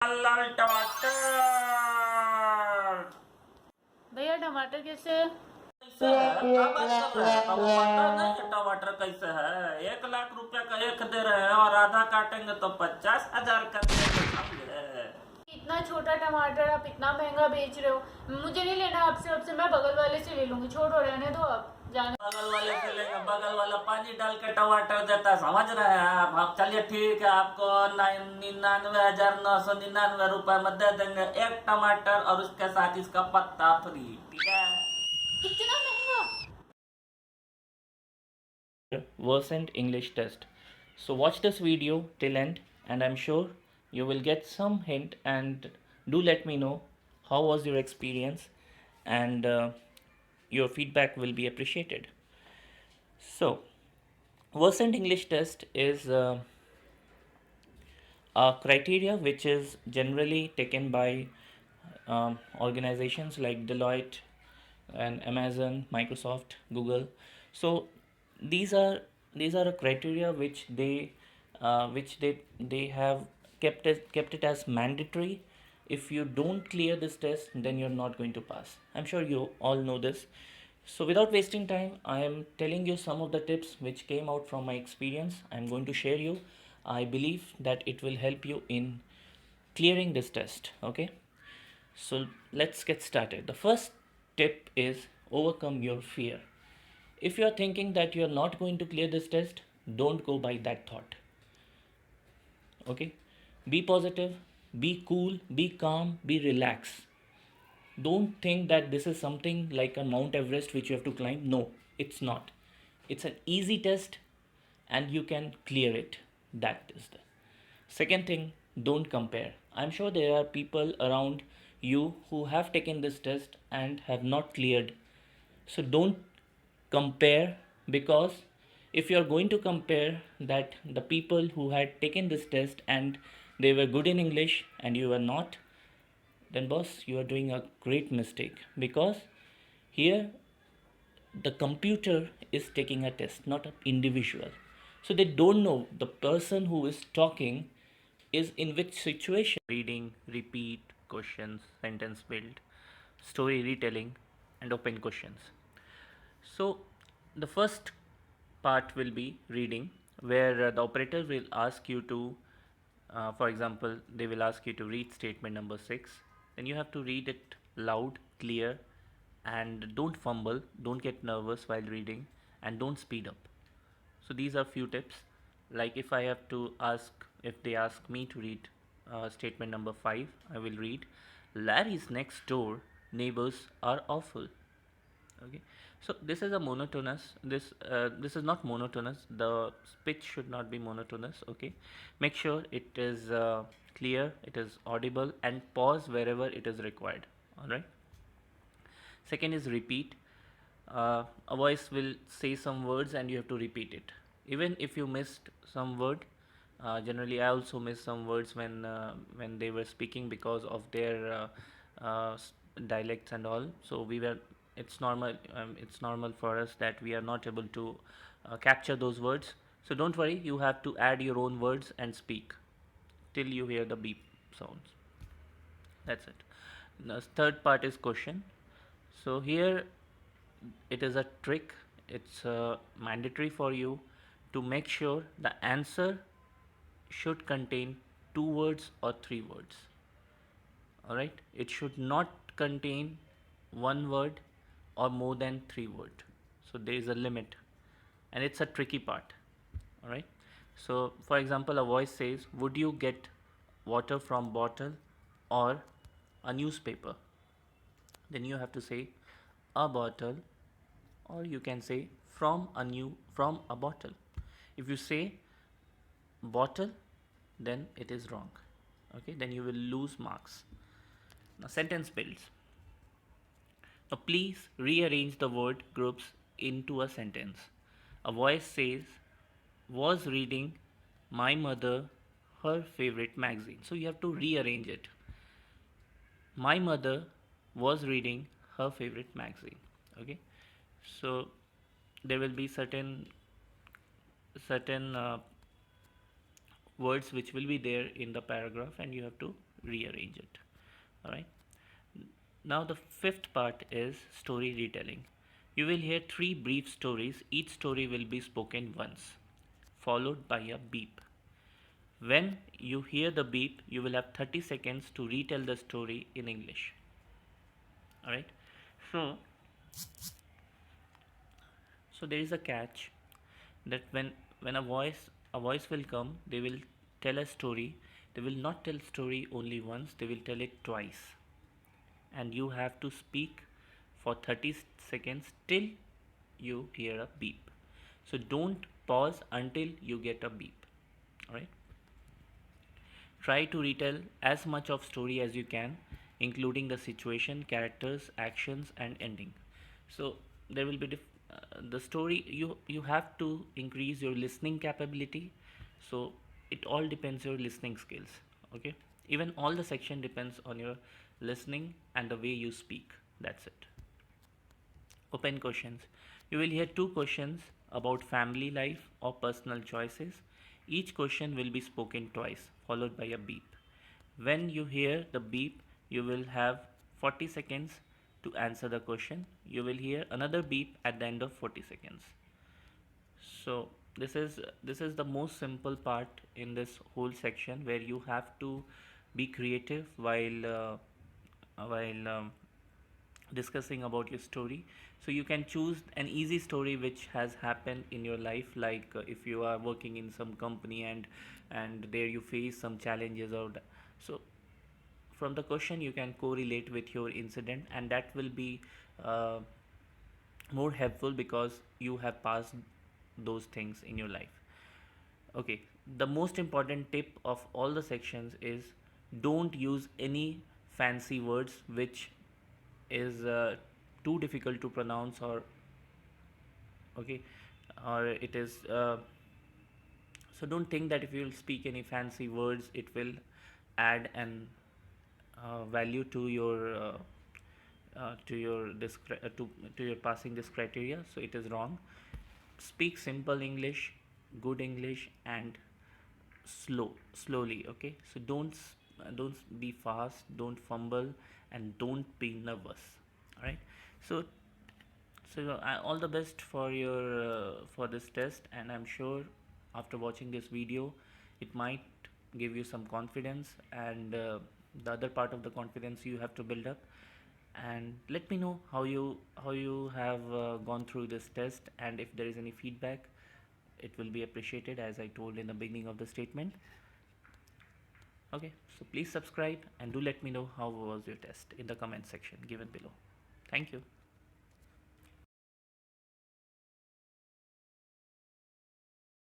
लाल टमाटर। भैया टमाटर कैसे है? कैसे है? क्या बात कर रहे हैं? टमाटर नहीं है, टमाटर कैसे है? 1 लाख रुपया का एक दे रहे हैं और आधा काटेंगे तो 50,000 का देंगे, समझे? इतना छोटा टमाटर आप इतना महंगा बेच रहे हो। मुझे नहीं लेना आपसे, अब से मैं बगल वाले से ले लूंगी। छोड़ो, रहने दो, आप जाने। बगल वाले से लेंगे, बगल वाला पानी डाल के टमाटर देता है, समझ रहे हैं आप? चलिए ठीक है, आपको 99,999 रुपए में दे देंगे एक टमाटर और उसके साथ इसका पत्ता फ्री, ठीक है? इतना महंगा? Versant English test. So watch this video till end and I'm sure you will get some hint and do let me know how was your experience and your feedback will be appreciated. So Versant English test is a criteria which is generally taken by organizations like Deloitte and Amazon, Microsoft, Google. So these are these are a criteria which they have kept it as mandatory. If you don't clear this test, then you're not going to pass. I'm sure you all know this. So without wasting time, I am telling you some of the tips which came out from my experience. I'm going to share you. I believe that it will help you in clearing this test. Okay, so let's get started. The first tip is overcome your fear. If you are thinking that you are not going to clear this test, don't go by that thought. Okay, be positive, be cool, be calm, be relaxed. Don't think that this is something like a Mount Everest which you have to climb. No, it's not. It's an easy test and you can clear it. That is the second thing. Don't compare. I'm sure there are people around you who have taken this test and have not cleared. So don't compare, because if you are going to compare that the people who had taken this test and they were good in English and you were not, then boss, you are doing a great mistake, because here the computer is taking a test, not an individual. So they don't know the person who is talking is in which situation. Reading, repeat, questions, sentence build, story retelling, and open questions. So the first part will be reading, where the operator will ask you to, for example, they will ask you to read statement number 6. Then you have to read it loud, clear, and don't fumble, don't get nervous while reading, and don't speed up. So these are few tips. Like if I have to ask, if they ask me to read statement number 5, I will read, Larry's next door neighbors are awful. Okay, so this is a monotonous, this is not monotonous, the pitch should not be monotonous. Okay, make sure it is clear, it is audible, and pause wherever it is required. All right. Second is repeat. A voice will say some words and you have to repeat it even if you missed some word. Generally I also miss some words when they were speaking because of their dialects and all. So we were, it's normal for us that we are not able to capture those words. So don't worry, you have to add your own words and speak till you hear the beep sounds. That's it. The third part is question. So here it is a trick. It's mandatory for you to make sure the answer should contain 2 words or 3 words. All right, it should not contain 1 word or more than 3 words. So there is a limit, and it's a tricky part. All right. So for example, a voice says, would you get water from bottle or a newspaper? Then you have to say a bottle, or you can say from a bottle. If you say bottle, then it is wrong. Okay, then you will lose marks. Now sentence builds. Now please rearrange the word groups into a sentence. A voice says, was reading my mother her favorite magazine. So you have to rearrange it. My mother was reading her favorite magazine. Okay, so there will be certain words which will be there in the paragraph and you have to rearrange it. All right. Now the fifth part is story retelling. You will hear three brief stories. Each story will be spoken once, followed by a beep. When you hear the beep, you will have 30 seconds to retell the story in English. All right. So, so there is a catch that when a voice will come, they will tell a story. They will not tell story only once. They will tell it twice, and you have to speak for 30 seconds till you hear a beep. So don't pause until you get a beep. All right. Try to retell as much of story as you can, including the situation, characters, actions, and ending. So there will be the story. You have to increase your listening capability. So it all depends your listening skills. Okay. Even all the section depends on your listening and the way you speak. That's it. Open questions. You will hear two questions about family life or personal choices. Each question will be spoken twice, followed by a beep. When you hear the beep, you will have 40 seconds to answer the question. You will hear another beep at the end of 40 seconds. So this is the most simple part in this whole section, where you have to be creative while discussing about your story. So you can choose an easy story which has happened in your life, like if you are working in some company and there you face some challenges, so from the question you can correlate with your incident, and that will be uh, more helpful because you have passed those things in your life. Okay, the most important tip of all the sections is don't use any fancy words which is too difficult to pronounce, or okay, or it is so don't think that if you will speak any fancy words it will add an value to your passing this criteria. So it is wrong. Speak simple English, good English, and slowly. Okay, so don't be fast, don't fumble, and don't be nervous. All right. So all the best for your for this test, and I'm sure after watching this video it might give you some confidence, and the other part of the confidence you have to build up. And let me know how you have gone through this test, and if there is any feedback, it will be appreciated, as I told in the beginning of the statement. Okay, so please subscribe and do let me know how was your test in the comment section given below. Thank you.